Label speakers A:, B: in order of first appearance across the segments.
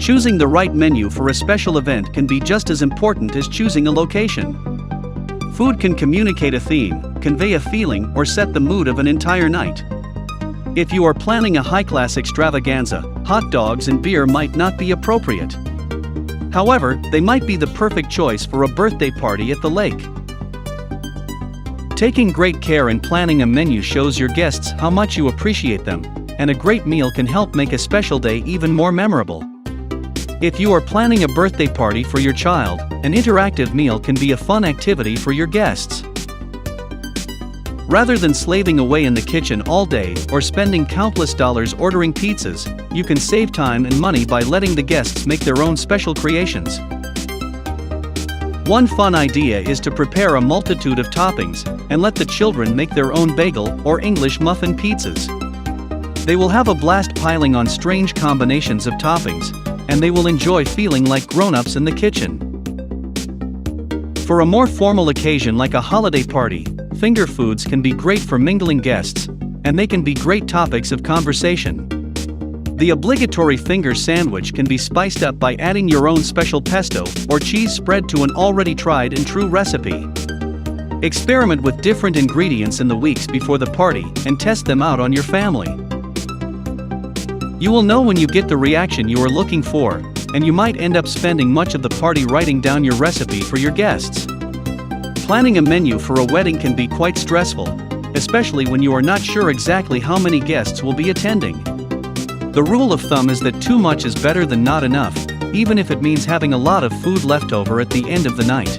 A: Choosing the right menu for a special event can be just as important as choosing a location. Food can communicate a theme, convey a feeling, or set the mood of an entire night. If you are planning a high-class extravaganza, hot dogs and beer might not be appropriate. However, they might be the perfect choice for a birthday party at the lake. Taking great care in planning a menu shows your guests how much you appreciate them, and a great meal can help make a special day even more memorable. If you are planning a birthday party for your child, an interactive meal can be a fun activity for your guests. Rather than slaving away in the kitchen all day or spending countless dollars ordering pizzas, you can save time and money by letting the guests make their own special creations. One fun idea is to prepare a multitude of toppings and let the children make their own bagel or English muffin pizzas. They will have a blast piling on strange combinations of toppings, and they will enjoy feeling like grown-ups in the kitchen. For a more formal occasion like a holiday party, finger foods can be great for mingling guests, and they can be great topics of conversation. The obligatory finger sandwich can be spiced up by adding your own special pesto or cheese spread to an already tried and true recipe. Experiment with different ingredients in the weeks before the party and test them out on your family. You will know when you get the reaction you are looking for, and you might end up spending much of the party writing down your recipe for your guests. Planning a menu for a wedding can be quite stressful, especially when you are not sure exactly how many guests will be attending. The rule of thumb is that too much is better than not enough, even if it means having a lot of food left over at the end of the night.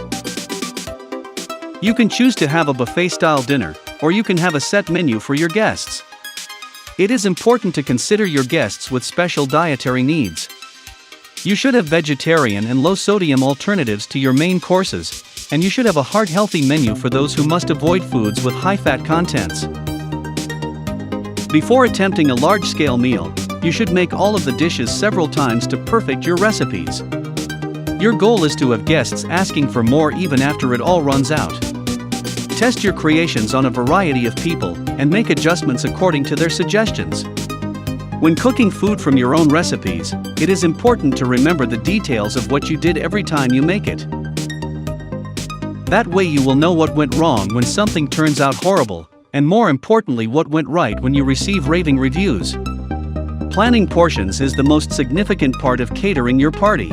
A: You can choose to have a buffet-style dinner, or you can have a set menu for your guests. It is important to consider your guests with special dietary needs. You should have vegetarian and low-sodium alternatives to your main courses, and you should have a heart-healthy menu for those who must avoid foods with high-fat contents. Before attempting a large-scale meal, you should make all of the dishes several times to perfect your recipes. Your goal is to have guests asking for more even after it all runs out. Test your creations on a variety of people and make adjustments according to their suggestions. When cooking food from your own recipes, it is important to remember the details of what you did every time you make it. That way you will know what went wrong when something turns out horrible, and more importantly what went right when you receive raving reviews. Planning portions is the most significant part of catering your party.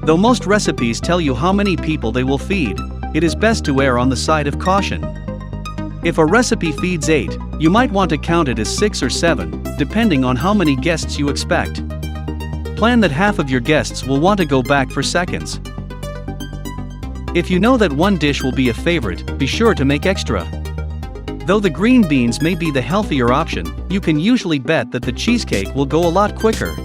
A: Though most recipes tell you how many people they will feed, it is best to err on the side of caution. If a recipe feeds 8, you might want to count it as 6 or 7, depending on how many guests you expect. Plan that half of your guests will want to go back for seconds. If you know that one dish will be a favorite, be sure to make extra. Though the green beans may be the healthier option, you can usually bet that the cheesecake will go a lot quicker.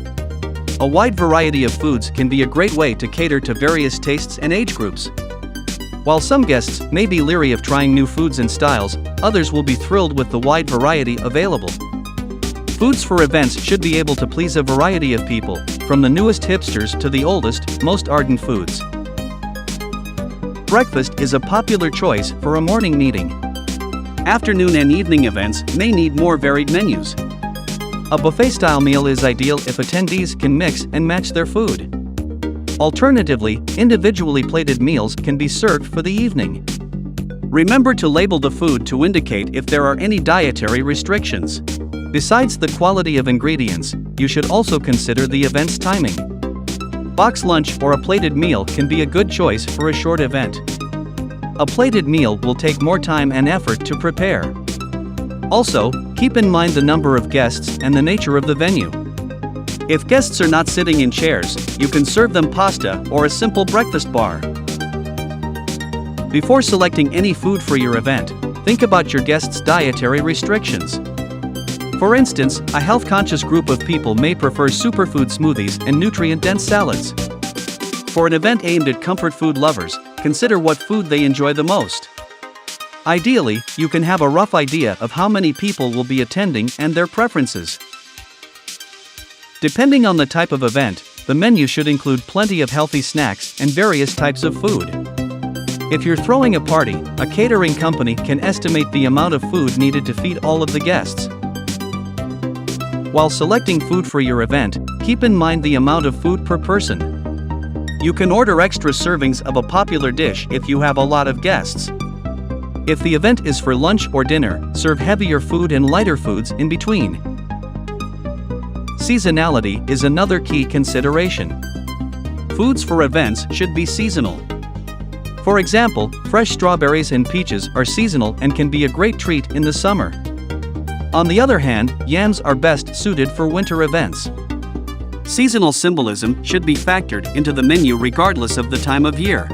A: A wide variety of foods can be a great way to cater to various tastes and age groups. While some guests may be leery of trying new foods and styles, others will be thrilled with the wide variety available. Foods for events should be able to please a variety of people, from the newest hipsters to the oldest, most ardent foods. Breakfast is a popular choice for a morning meeting. Afternoon and evening events may need more varied menus. A buffet-style meal is ideal if attendees can mix and match their food. Alternatively, individually plated meals can be served for the evening. Remember to label the food to indicate if there are any dietary restrictions. Besides the quality of ingredients, you should also consider the event's timing. Box lunch or a plated meal can be a good choice for a short event. A plated meal will take more time and effort to prepare. Also, keep in mind the number of guests and the nature of the venue. If guests are not sitting in chairs, you can serve them pasta or a simple breakfast bar. Before selecting any food for your event, think about your guests' dietary restrictions. For instance, a health-conscious group of people may prefer superfood smoothies and nutrient-dense salads. For an event aimed at comfort food lovers, consider what food they enjoy the most. Ideally, you can have a rough idea of how many people will be attending and their preferences. Depending on the type of event, the menu should include plenty of healthy snacks and various types of food. If you're throwing a party, a catering company can estimate the amount of food needed to feed all of the guests. While selecting food for your event, keep in mind the amount of food per person. You can order extra servings of a popular dish if you have a lot of guests. If the event is for lunch or dinner, serve heavier food and lighter foods in between. Seasonality is another key consideration. Foods for events should be seasonal. For example, fresh strawberries and peaches are seasonal and can be a great treat in the summer. On the other hand, yams are best suited for winter events. Seasonal symbolism should be factored into the menu regardless of the time of year.